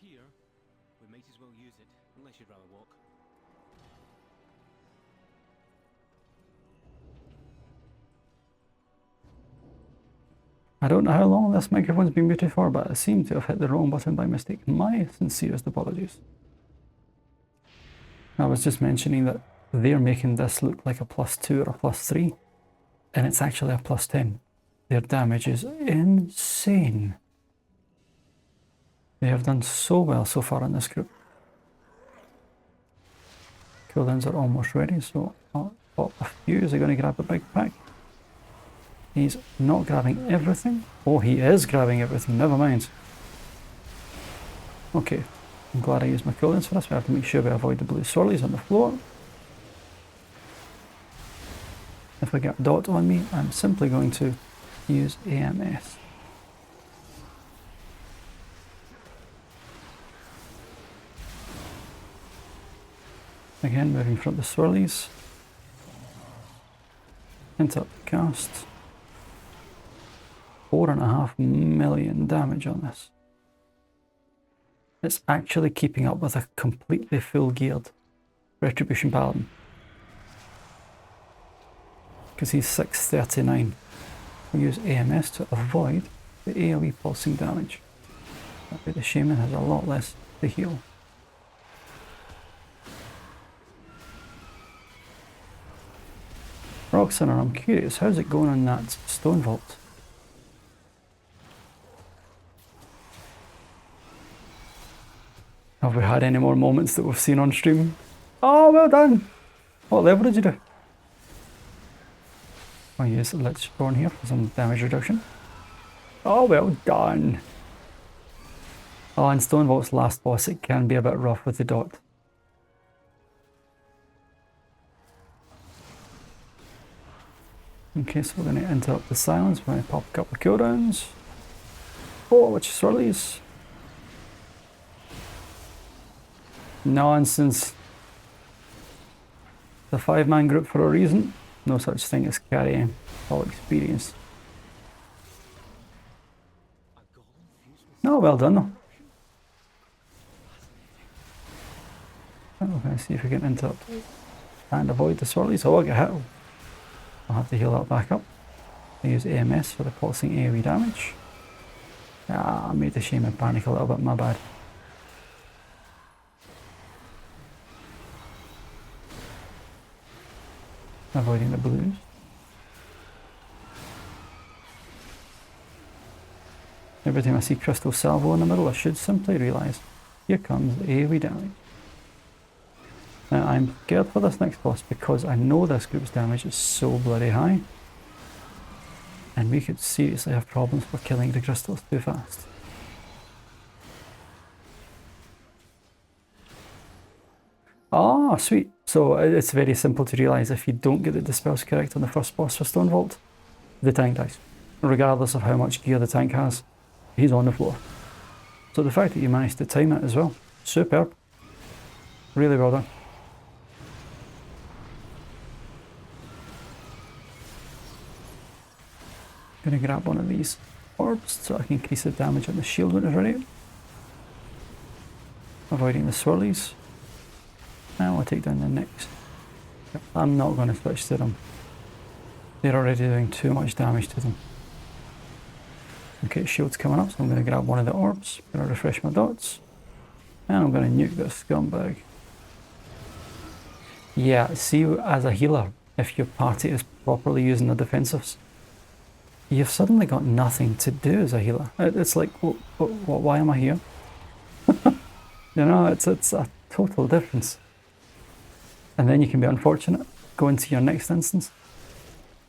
here, we might as well use it, unless you'd rather walk. I don't know how long this microphone's been muted for, but I seem to have hit the wrong button by mistake. My sincerest apologies. I was just mentioning that they're making this look like a +2 or a +3, and it's actually a +10. Their damage is insane. They have done so well so far in this group. Cooldowns are almost ready, so I'll pop a few. Is he going to grab the big pack? He's not grabbing everything. Oh, he is grabbing everything. Never mind. Okay, I'm glad I used my cooldowns for this. We have to make sure we avoid the blue swirlies on the floor. If I get a dot on me, I'm simply going to use AMS. Again, moving from the swirlies. Interrupt the cast. 4.5 million damage on this. It's actually keeping up with a completely full geared Retribution Paladin. Because he's 639. We use AMS to avoid the AoE pulsing damage. That way the Shaman has a lot less to heal. Roxanna, I'm curious, how's it going on that Stonevault? Have we had any more moments that we've seen on stream? Oh, well done! What level did you do? I'll use Lichborn here for some damage reduction. Oh, well done! Oh, and Stonevault's last boss, it can be a bit rough with the dot. Okay, so we're going to interrupt the silence. We're going to pop a couple of cooldowns. Oh, which swirlies? Nonsense. The 5-man group for a reason. No such thing as carrying all experience. No, well done though. We're going to see if we can interrupt and avoid the swirlies. Oh, I get hit. I'll have to heal that back up. I use AMS for the pulsing AoE damage. Ah, I made the Shaman panic a little bit, my bad. Avoiding the blues. Every time I see Crystal Salvo in the middle, I should simply realise, here comes the AoE damage. Now I'm scared for this next boss because I know this group's damage is so bloody high. And we could seriously have problems for killing the crystals too fast. Ah, sweet. So it's very simple to realise if you don't get the dispels correct on the first boss for Stonevault, the tank dies. Regardless of how much gear the tank has, he's on the floor. So the fact that you managed to time it as well, superb. Really well done. Gonna grab one of these orbs so I can increase the damage on the shield when it's ready. Avoiding the swirlies. Now I'll take down the next. I'm not going to switch to them. They're already doing too much damage to them. Okay, shield's coming up, so I'm going to grab one of the orbs. I'm going to refresh my dots. And I'm going to nuke this scumbag. Yeah, see, as a healer, if your party is properly using the defensives, you've suddenly got nothing to do as a healer. It's like, why am I here? You know, it's a total difference. And then you can be unfortunate, go into your next instance,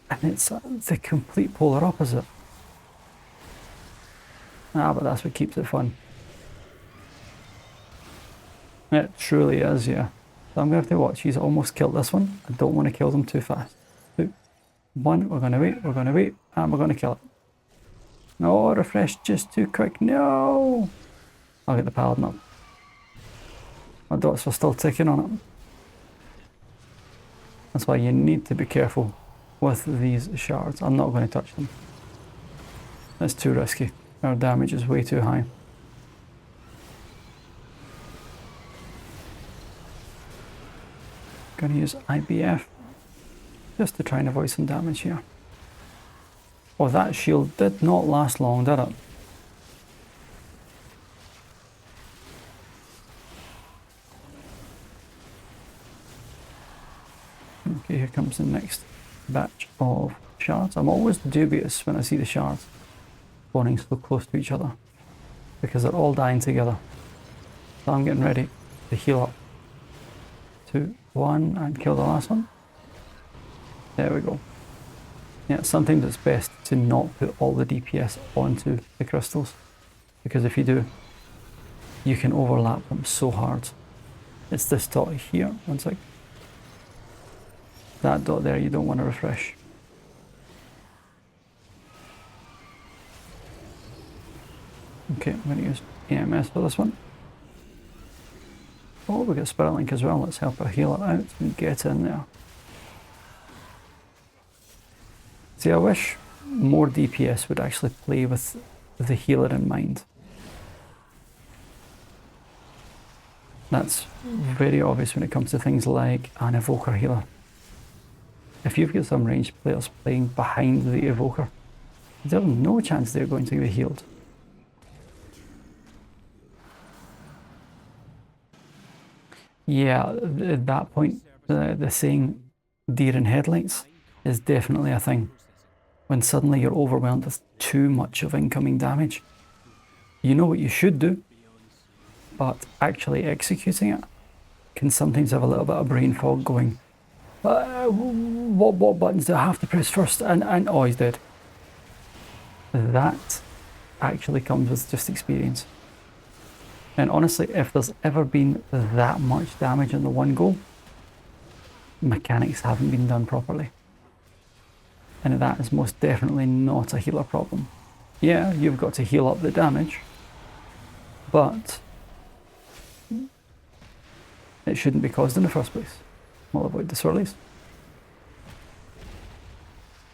and it's the complete polar opposite. Ah, but that's what keeps it fun. It truly is, yeah. So I'm going to have to watch. He's almost killed this one. I don't want to kill them too fast. 2, 1, we're going to wait, and we're going to kill it. No, refresh just too quick. No! I'll get the paladin up. My dots are still ticking on it. That's why you need to be careful with these shards. I'm not going to touch them. It's too risky. Our damage is way too high. Gonna use IBF just to try and avoid some damage here. Oh, that shield did not last long, did it? Okay, here comes the next batch of shards. I'm always dubious when I see the shards spawning so close to each other because they're all dying together. So I'm getting ready to heal up. 2, 1, and kill the last one. There we go. Yeah, sometimes it's best to not put all the DPS onto the crystals, because if you do, you can overlap them so hard. It's this dot here, one sec. That dot there you don't want to refresh. Okay, I'm going to use EMS for this one. Oh, we got Spirit Link as well. Let's help our healer out and get in there. See, I wish more DPS would actually play with the healer in mind. That's very obvious when it comes to things like an evoker healer. If you've got some ranged players playing behind the evoker, there's no chance they're going to be healed. Yeah, at that point, the saying deer in headlights is definitely a thing. When suddenly you're overwhelmed with too much of incoming damage. You know what you should do, but actually executing it can sometimes have a little bit of brain fog going, what buttons do I have to press first? And oh, he's dead. That actually comes with just experience. And honestly, if there's ever been that much damage in the one go, mechanics haven't been done properly. And that is most definitely not a healer problem. Yeah, you've got to heal up the damage, but it shouldn't be caused in the first place. We'll avoid the swirlies.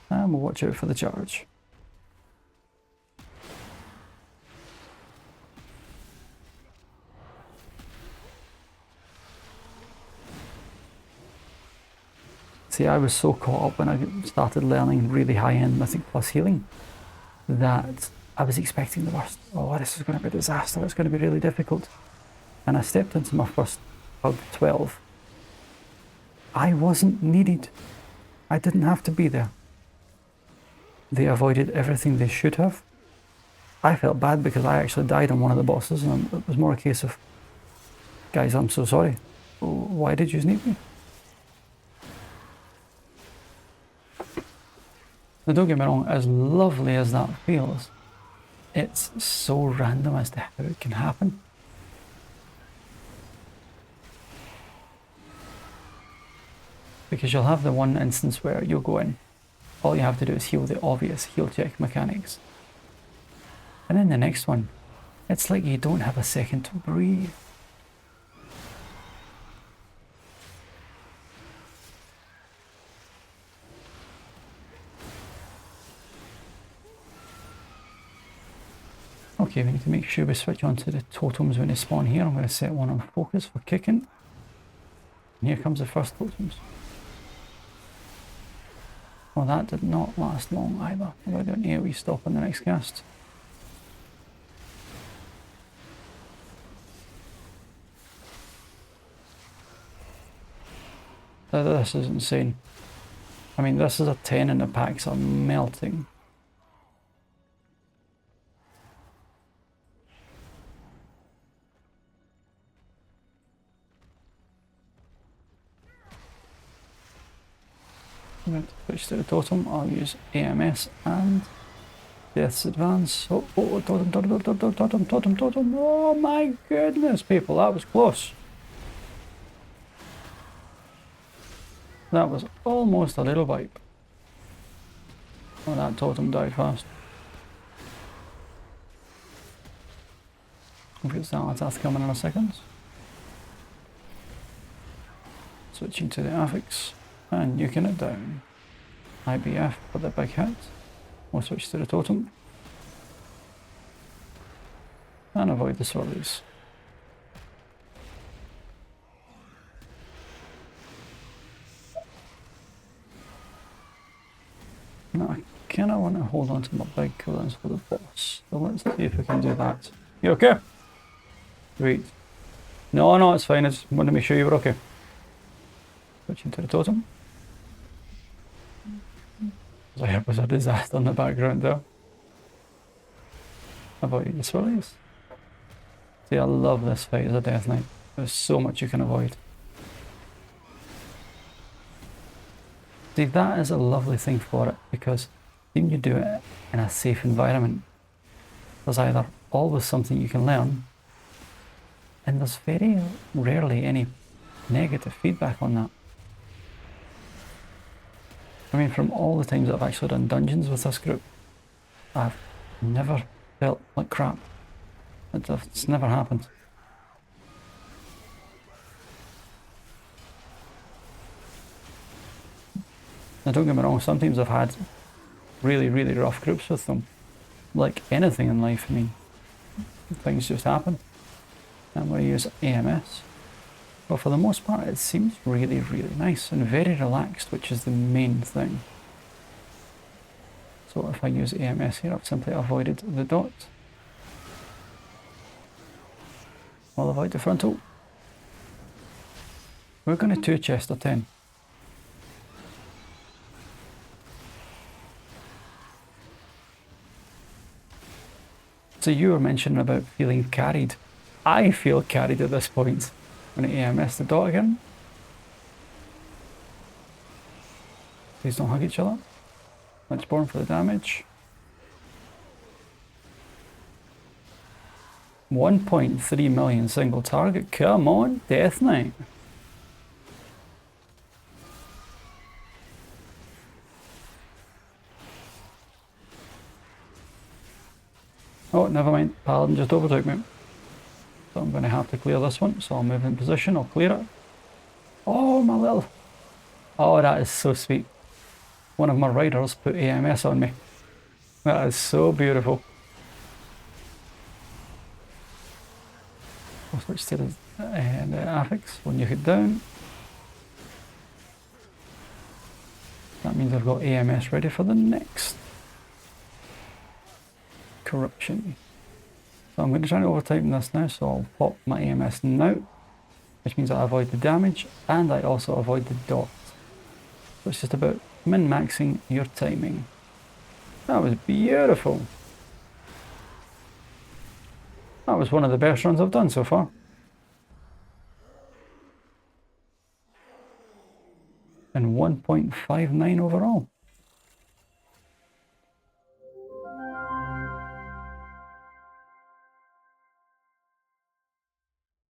And we'll watch out for the charge. See, I was so caught up when I started learning really high-end Mythic Plus healing that I was expecting the worst. Oh, this is going to be a disaster, it's going to be really difficult. And I stepped into my first Hub 12. I wasn't needed. I didn't have to be there. They avoided everything they should have. I felt bad because I actually died on one of the bosses, and it was more a case of, guys, I'm so sorry. Why did you need me? Now don't get me wrong, as lovely as that feels, it's so random as to how it can happen. Because you'll have the one instance where you'll go in, all you have to do is heal the obvious heal check mechanics. And then the next one, it's like you don't have a second to breathe. Okay, we need to make sure we switch on to the totems when they spawn here. I'm going to set one on focus for kicking. And here comes the first totems. Well, that did not last long either. I'm going to do an AoE stop on the next cast. This is insane. I mean, this is a 10 and the packs are melting. I'm going to switch to the totem. I'll use AMS and Death's Advance. Oh, totem. Oh my goodness, people, that was close. That was almost a little wipe. Oh, that totem died fast. We've got Zalatas coming in a second. Switching to the affix. And nuking it down. IBF for the big hit. We'll switch to the totem. And avoid the swirlies. kind of want to hold on to my big cooldowns for the boss. So let's see if we can do that. You okay? Great. No, no, it's fine. I just wanted to make sure you were okay. Switch into the totem. There was a disaster in the background there. Avoid the swirlies. See, I love this fight as a Death Knight. There's so much you can avoid. See, that is a lovely thing for it, because when you do it in a safe environment, there's either always something you can learn, and there's very rarely any negative feedback on that. I mean, from all the times that I've actually done dungeons with this group, I've never felt like crap. It's never happened. Now don't get me wrong, sometimes I've had really, really rough groups with them. Like anything in life, I mean, things just happen. I'm going to use AMS. But for the most part, it seems really, really nice and very relaxed, which is the main thing. So if I use AMS here, I've simply avoided the dot. I'll avoid the frontal. We're going to 2 Chester 10. So you were mentioning about feeling carried. I feel carried at this point. I'm going to AMS the dot again. Please don't hug each other. Lynchborn for the damage. 1.3 million single target. Come on, Death Knight. Oh, never mind. Paladin just overtook me. So I'm going to have to clear this one. So I'll move in position. I'll clear it. Oh, my little... Oh, that is so sweet. One of my riders put AMS on me. That is so beautiful. I'll switch to the affix when you hit down. That means I've got AMS ready for the next corruption. So I'm going to try and overtime this now, so I'll pop my AMS now, which means I avoid the damage and I also avoid the dot. So it's just about min-maxing your timing. That was beautiful. That was one of the best runs I've done so far. And 1.59 overall.